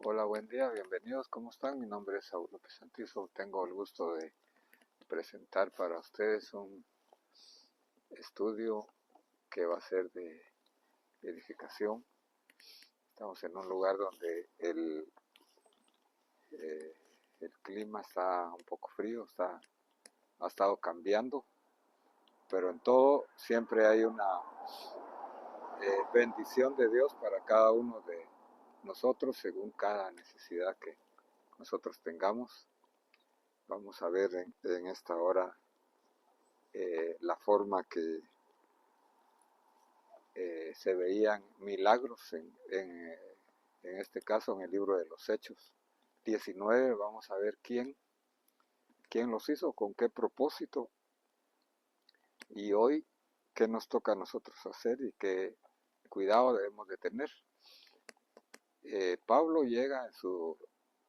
Hola, buen día, bienvenidos, ¿cómo están? Mi nombre es Saúl López Santizo. Tengo el gusto de presentar para ustedes un estudio que va a ser de edificación. Estamos en un lugar donde el clima está un poco frío, ha estado cambiando, pero en todo siempre hay una bendición de Dios para cada uno de nosotros según cada necesidad que nosotros tengamos. Vamos a ver en esta hora la forma que se veían milagros en este caso en el libro de los Hechos 19. Vamos a ver quién los hizo, con qué propósito, y hoy qué nos toca a nosotros hacer y qué cuidado debemos de tener. Pablo llega en su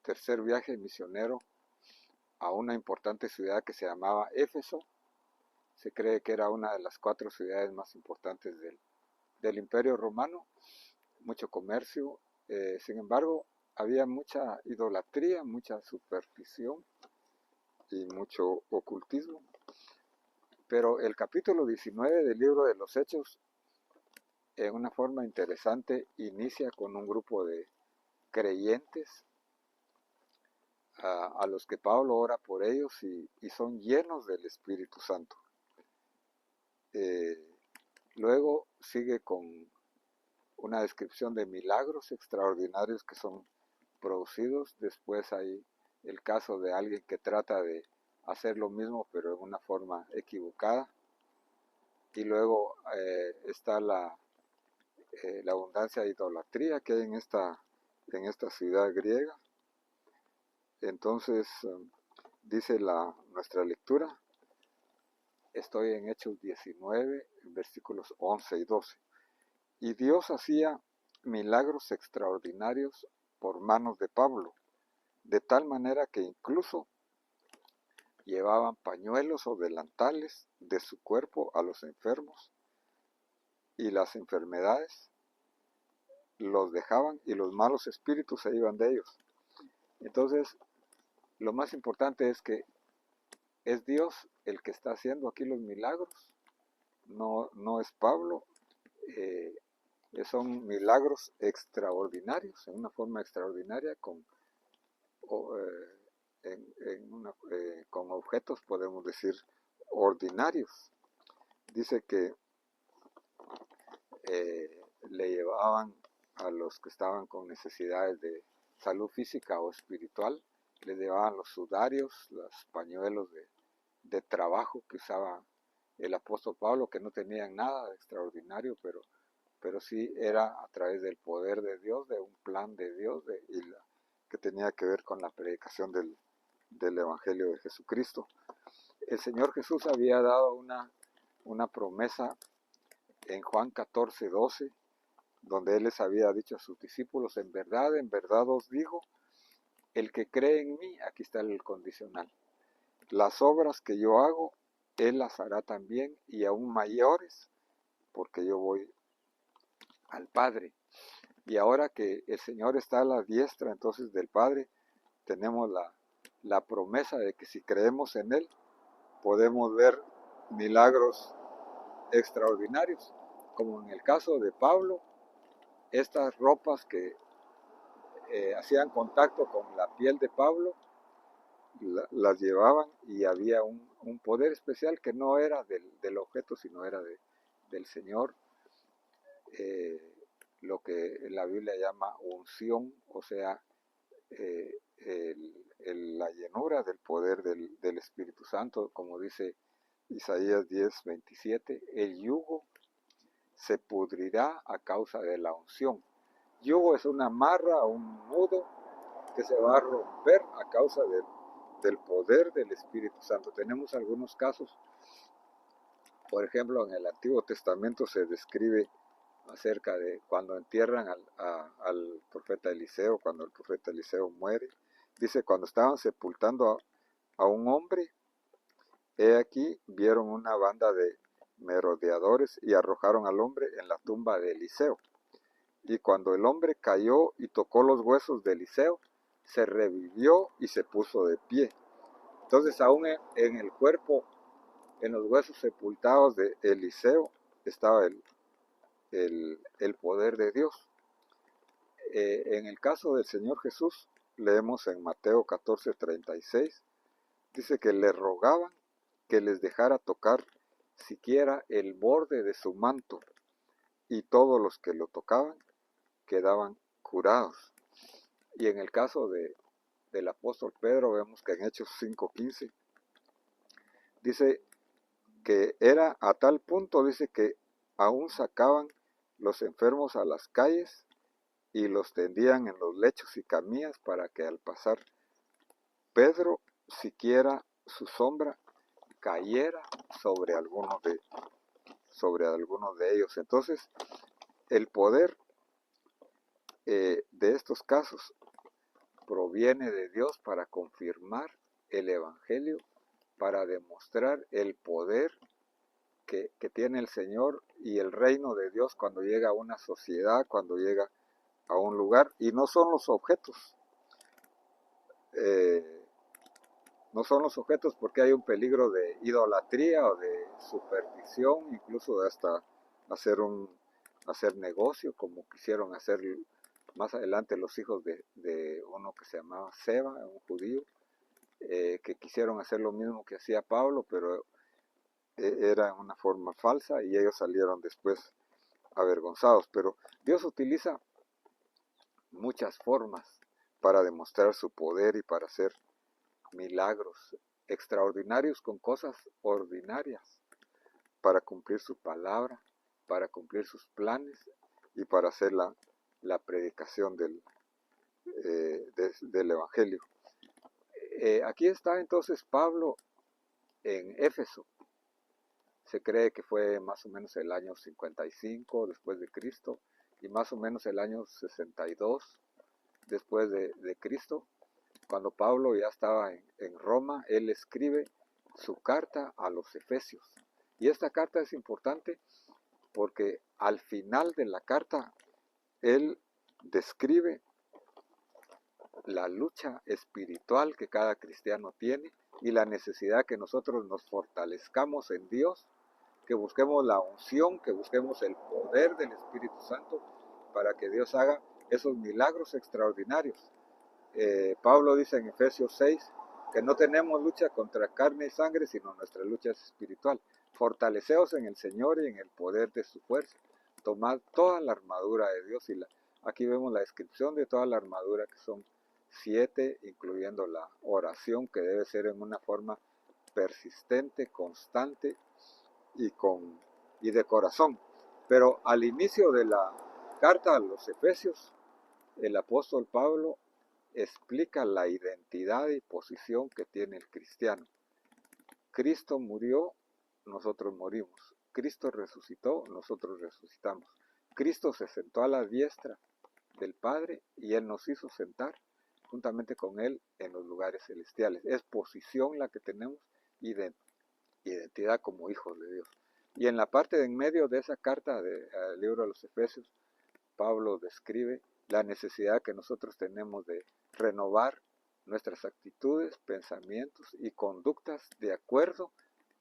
tercer viaje misionero a una importante ciudad que se llamaba Éfeso. Se cree que era una de las 4 ciudades más importantes del Imperio Romano, mucho comercio. Sin embargo, había mucha idolatría, mucha superstición y mucho ocultismo. Pero el capítulo 19 del libro de los Hechos, en una forma interesante, inicia con un grupo de creyentes a los que Pablo ora por ellos y son llenos del Espíritu Santo. Luego sigue con una descripción de milagros extraordinarios que son producidos. Después hay el caso de alguien que trata de hacer lo mismo pero en una forma equivocada. Y luego está la abundancia de idolatría que hay en esta ciudad griega. Entonces dice nuestra lectura, estoy en Hechos 19, versículos 11 y 12. Y Dios hacía milagros extraordinarios por manos de Pablo, de tal manera que incluso llevaban pañuelos o delantales de su cuerpo a los enfermos, y las enfermedades los dejaban y los malos espíritus se iban de ellos. Entonces, lo más importante es que es Dios el que está haciendo aquí los milagros, no es Pablo. Son milagros extraordinarios, en una forma extraordinaria, con objetos, podemos decir, ordinarios. Dice que le llevaban a los que estaban con necesidades de salud física o espiritual, les llevaban los sudarios, los pañuelos de trabajo que usaba el apóstol Pablo, que no tenían nada de extraordinario, pero sí era a través del poder de Dios, de un plan de Dios, que tenía que ver con la predicación del Evangelio de Jesucristo. El Señor Jesús había dado una promesa en Juan 14:12, donde Él les había dicho a sus discípulos, en verdad os digo, el que cree en mí, aquí está el condicional, las obras que yo hago, Él las hará también, y aún mayores, porque yo voy al Padre. Y ahora que el Señor está a la diestra entonces del Padre, tenemos la promesa de que si creemos en Él, podemos ver milagros extraordinarios, como en el caso de Pablo, estas ropas que hacían contacto con la piel de Pablo, las llevaban y había un poder especial que no era del objeto, sino era del Señor. Lo que la Biblia llama unción, o sea, la llenura del poder del Espíritu Santo, como dice Isaías 10:27, el yugo se pudrirá a causa de la unción. Yugo es una amarra, un nudo que se va a romper a causa del poder del Espíritu Santo. Tenemos algunos casos, por ejemplo, en el Antiguo Testamento se describe acerca de cuando entierran al profeta Eliseo, cuando el profeta Eliseo muere. Dice, cuando estaban sepultando a un hombre, he aquí, vieron una banda de merodeadores y arrojaron al hombre en la tumba de Eliseo. Y cuando el hombre cayó y tocó los huesos de Eliseo, se revivió y se puso de pie. Entonces aún en el cuerpo, en los huesos sepultados de Eliseo, estaba el poder de Dios. En el caso del Señor Jesús, leemos en Mateo 14:36, dice que le rogaban que les dejara tocar siquiera el borde de su manto, y todos los que lo tocaban quedaban curados. Y en el caso del apóstol Pedro, vemos que en Hechos 5:15, dice que era a tal punto, dice que aún sacaban los enfermos a las calles y los tendían en los lechos y camillas para que al pasar Pedro siquiera su sombra cayera sobre algunos de ellos. Entonces, el poder de estos casos proviene de Dios para confirmar el Evangelio, para demostrar el poder que tiene el Señor y el reino de Dios cuando llega a una sociedad, cuando llega a un lugar. Y no son los objetos, no son los objetos, porque hay un peligro de idolatría o de superstición, incluso de hasta hacer negocio, como quisieron hacer más adelante los hijos de uno que se llamaba Seba, un judío, que quisieron hacer lo mismo que hacía Pablo, pero era una forma falsa y ellos salieron después avergonzados. Pero Dios utiliza muchas formas para demostrar su poder y para hacer milagros extraordinarios con cosas ordinarias, para cumplir su palabra, para cumplir sus planes y para hacer la predicación del Evangelio. Aquí está entonces Pablo en Éfeso. Se cree que fue más o menos el año 55 después de Cristo y más o menos el año 62 después de Cristo. Cuando Pablo ya estaba en Roma, él escribe su carta a los Efesios. Y esta carta es importante porque al final de la carta él describe la lucha espiritual que cada cristiano tiene y la necesidad que nosotros nos fortalezcamos en Dios, que busquemos la unción, que busquemos el poder del Espíritu Santo para que Dios haga esos milagros extraordinarios. Pablo dice en Efesios 6 que no tenemos lucha contra carne y sangre, sino nuestra lucha es espiritual. Fortaleceos en el Señor y en el poder de su fuerza. Tomad toda la armadura de Dios. Aquí vemos la descripción de toda la armadura, que son 7, incluyendo la oración, que debe ser en una forma persistente, constante y de corazón. Pero al inicio de la carta a los Efesios, el apóstol Pablo explica la identidad y posición que tiene el cristiano. Cristo murió, nosotros morimos. Cristo resucitó, nosotros resucitamos. Cristo se sentó a la diestra del Padre y Él nos hizo sentar juntamente con Él en los lugares celestiales. Es posición la que tenemos y identidad como hijos de Dios. Y en la parte de en medio de esa carta del libro de los Efesios, Pablo describe la necesidad que nosotros tenemos de renovar nuestras actitudes, pensamientos y conductas de acuerdo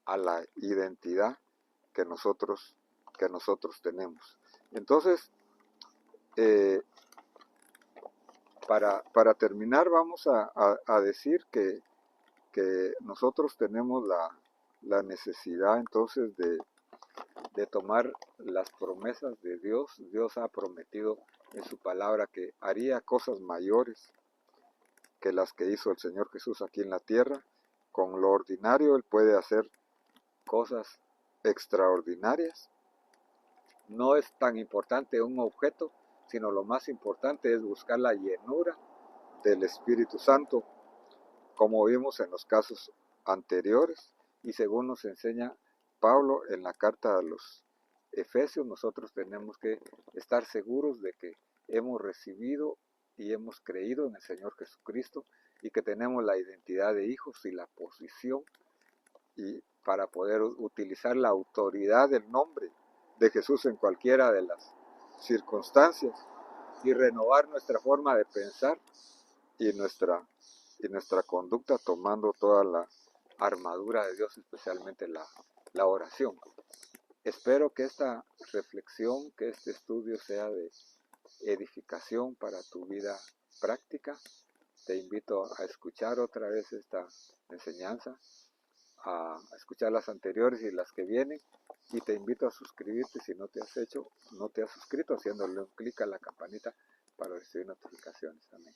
a la identidad que nosotros tenemos. Entonces, para terminar, vamos a decir que nosotros tenemos la necesidad entonces de tomar las promesas de Dios. Dios ha prometido en su palabra que haría cosas mayores que las que hizo el Señor Jesús aquí en la tierra. Con lo ordinario Él puede hacer cosas extraordinarias. No es tan importante un objeto, sino lo más importante es buscar la llenura del Espíritu Santo, como vimos en los casos anteriores y según nos enseña Pablo en la carta a los Efesios. Nosotros tenemos que estar seguros de que hemos recibido y hemos creído en el Señor Jesucristo y que tenemos la identidad de hijos y la posición y para poder utilizar la autoridad del nombre de Jesús en cualquiera de las circunstancias. y renovar nuestra forma de pensar y nuestra conducta, tomando toda la armadura de Dios, especialmente la oración. Espero que esta reflexión, que este estudio sea de edificación para tu vida práctica. Te invito a escuchar otra vez esta enseñanza, a escuchar las anteriores y las que vienen, y te invito a suscribirte si no te has suscrito, haciéndole un clic a la campanita para recibir notificaciones. Amén.